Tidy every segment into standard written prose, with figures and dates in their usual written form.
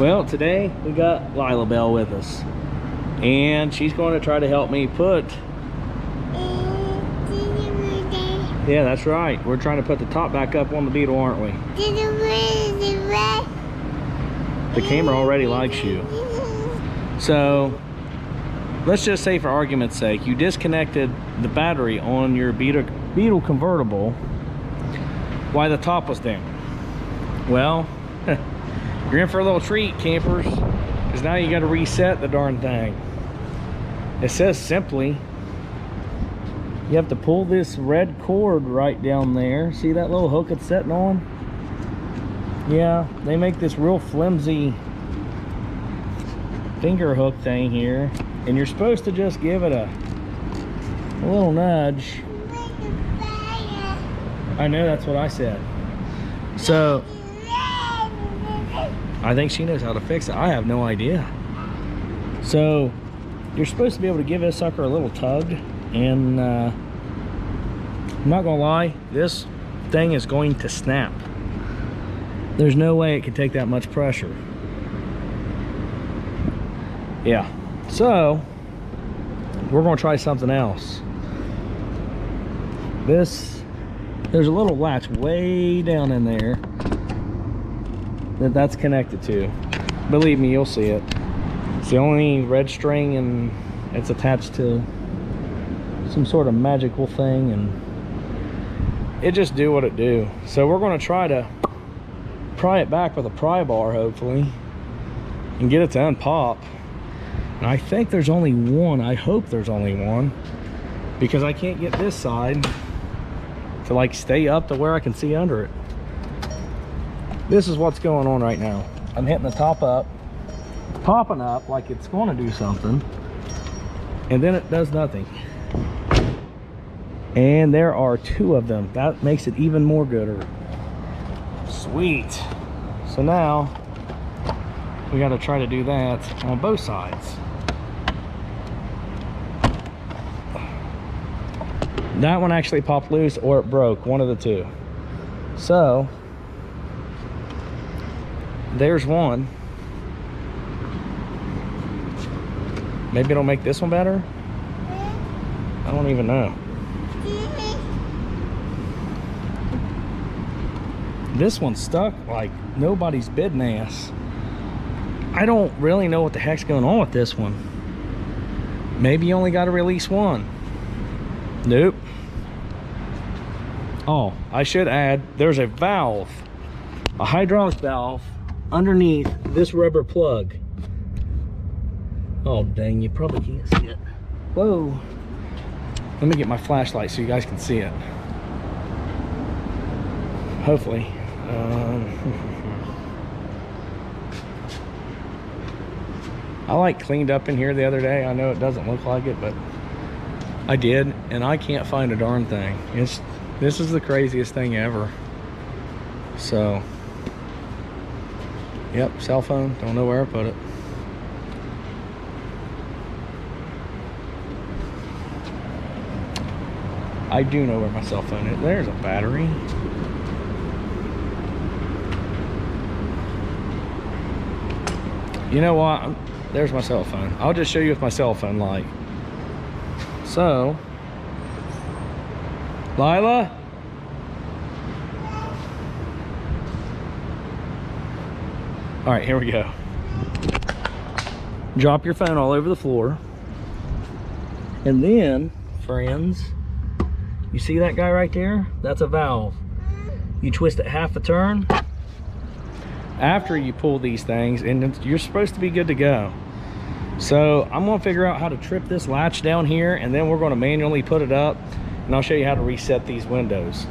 Well, today we got Lyla with us, and she's going to try to help me put. Yeah, that's right. We're trying to put the top back up on the Beetle, aren't we? The camera already likes you. So let's just say, for argument's sake, you disconnected the battery on your Beetle convertible while the top was down. Well, you're in for a little treat, campers, because now you got to reset the darn thing. It says simply you have to pull this red cord right down there. See that little hook it's sitting on? Yeah, they make this real flimsy finger hook thing here, and you're supposed to just give it a little nudge. I know, that's what I said. So I think she knows how to fix it. I have no idea. So you're supposed to be able to give this sucker a little tug, and I'm not gonna lie, this thing is going to snap. There's no way it can take that much pressure. Yeah, so we're gonna try something else. There's a little latch way down in there that's connected to. Believe me, you'll see it. It's the only red string, and it's attached to some sort of magical thing, and it just do what it do. So we're going to try to pry it back with a pry bar, hopefully, and get it to unpop. And I think there's only one. I hope there's only one, because I can't get this side to like stay up to where I can see under it. This is what's going on right now. I'm hitting the top up, popping up like it's going to do something, and then it does nothing. And there are two of them. That makes it even more gooder. Sweet. So now we got to try to do that on both sides. That one actually popped loose, or it broke, one of the two. So there's one. Maybe it'll make this one better. I don't even know. This one's stuck like nobody's bidding ass. I don't really know what the heck's going on with this one. Maybe you only got to release one. Nope. Oh, I should add, there's a valve, a hydraulic valve underneath this rubber plug. Oh dang, you probably can't see it. Whoa. Let me get my flashlight so you guys can see it. Hopefully. I like cleaned up in here the other day. I know it doesn't look like it, but I did, and I can't find a darn thing. This is the craziest thing ever. So yep, cell phone, don't know where I put it. I do know where my cell phone is. There's a battery. You know what? There's my cell phone. I'll just show you with my cell phone light. So, Lyla? All right, here we go. Drop your phone all over the floor. And then, friends, you see that guy right there? That's a valve. You twist it half a turn after you pull these things, and you're supposed to be good to go. So I'm gonna figure out how to trip this latch down here, and then we're gonna manually put it up, and I'll show you how to reset these windows.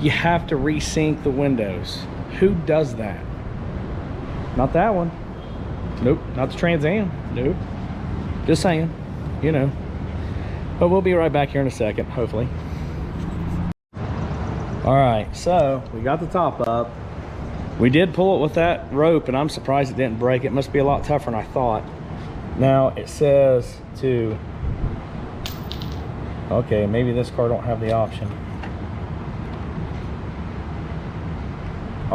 You have to resync the windows. Who does that? Not that one. Nope, not the Trans Am. Nope. Just saying, you know. But we'll be right back here in a second, hopefully. All right, so we got the top up. We did pull it with that rope, and I'm surprised it didn't break. It must be a lot tougher than I thought. Now it says to, okay, maybe this car don't have the option.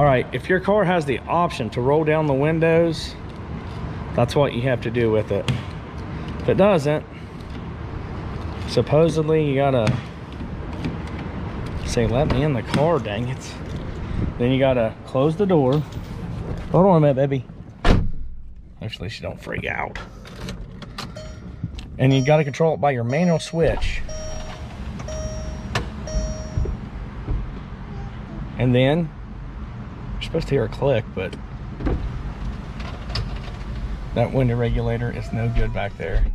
All right, if your car has the option to roll down the windows, That's what you have to do with it. If it doesn't, supposedly you gotta say, let me in the car, dang it. Then you gotta close the door. Hold on a minute, baby. Actually, she don't freak out. And you gotta control it by your manual switch. And then you're supposed to hear a click, but that window regulator is no good back there.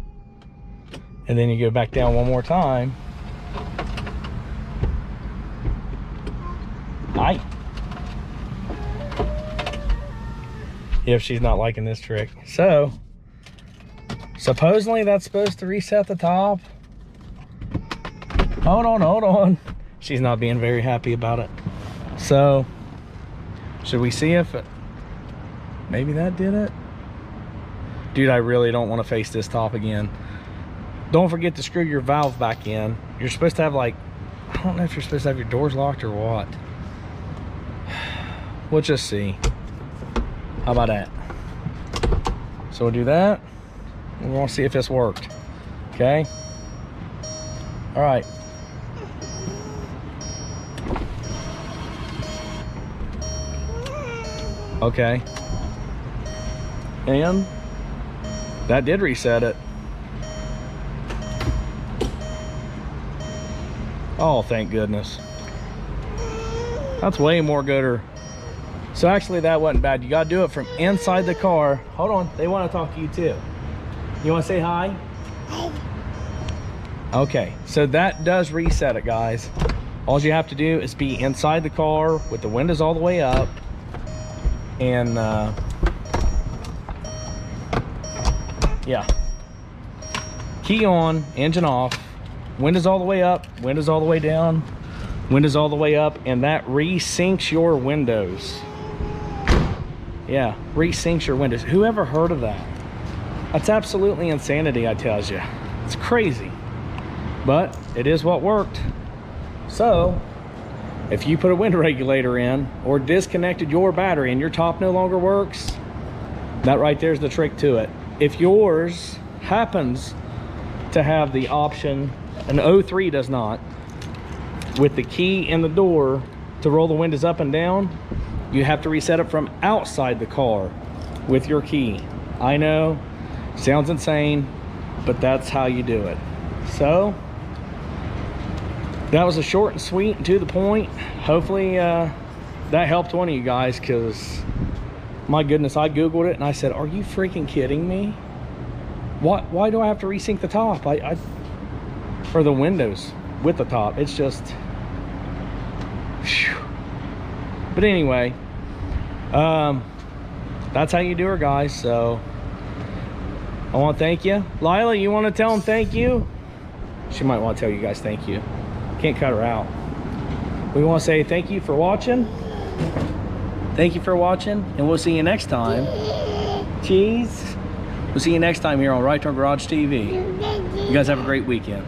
And then you go back down one more time. Hi. If she's not liking this trick. So, supposedly that's supposed to reset the top. Hold on. She's not being very happy about it. So, should we see if maybe that did it? Dude, I really don't want to face this top again. Don't forget to screw your valve back in. You're supposed to have, like, I don't know if you're supposed to have your doors locked or what. We'll just see. How about that? So we'll do that. We're gonna see if this worked. Okay. All right. Okay. And that did reset it. Oh, thank goodness. That's way more gooder. So actually that wasn't bad. You gotta do it from inside the car. Hold on, they wanna talk to you too. You wanna say hi? Hi. Okay, so that does reset it, guys. All you have to do is be inside the car with the windows all the way up and yeah. Key on, engine off, windows all the way up, windows all the way down, windows all the way up, and that resyncs your windows. Yeah, resyncs your windows. Who ever heard of that? That's absolutely insanity, I tell you. It's crazy, but it is what worked. So if you put a window regulator in or disconnected your battery and your top no longer works, that right there's the trick to it. If yours happens to have the option, an 03 does not, with the key in the door to roll the windows up and down, you have to reset it from outside the car with your key. I know, sounds insane, but that's how you do it. So that was a short and sweet and to the point. Hopefully that helped one of you guys, because my goodness, I googled it and I said, are you freaking kidding me? Why do I have to resync the top? Or the windows with the top? It's just whew. But anyway, that's how you do her, guys. So I want to thank you. Lyla, you want to tell them thank you? She might want to tell you guys thank you. Can't cut her out. We want to say thank you for watching. Thank you for watching, and we'll see you next time. Cheese. We'll see you next time here on Right Turn Garage TV. You guys have a great weekend.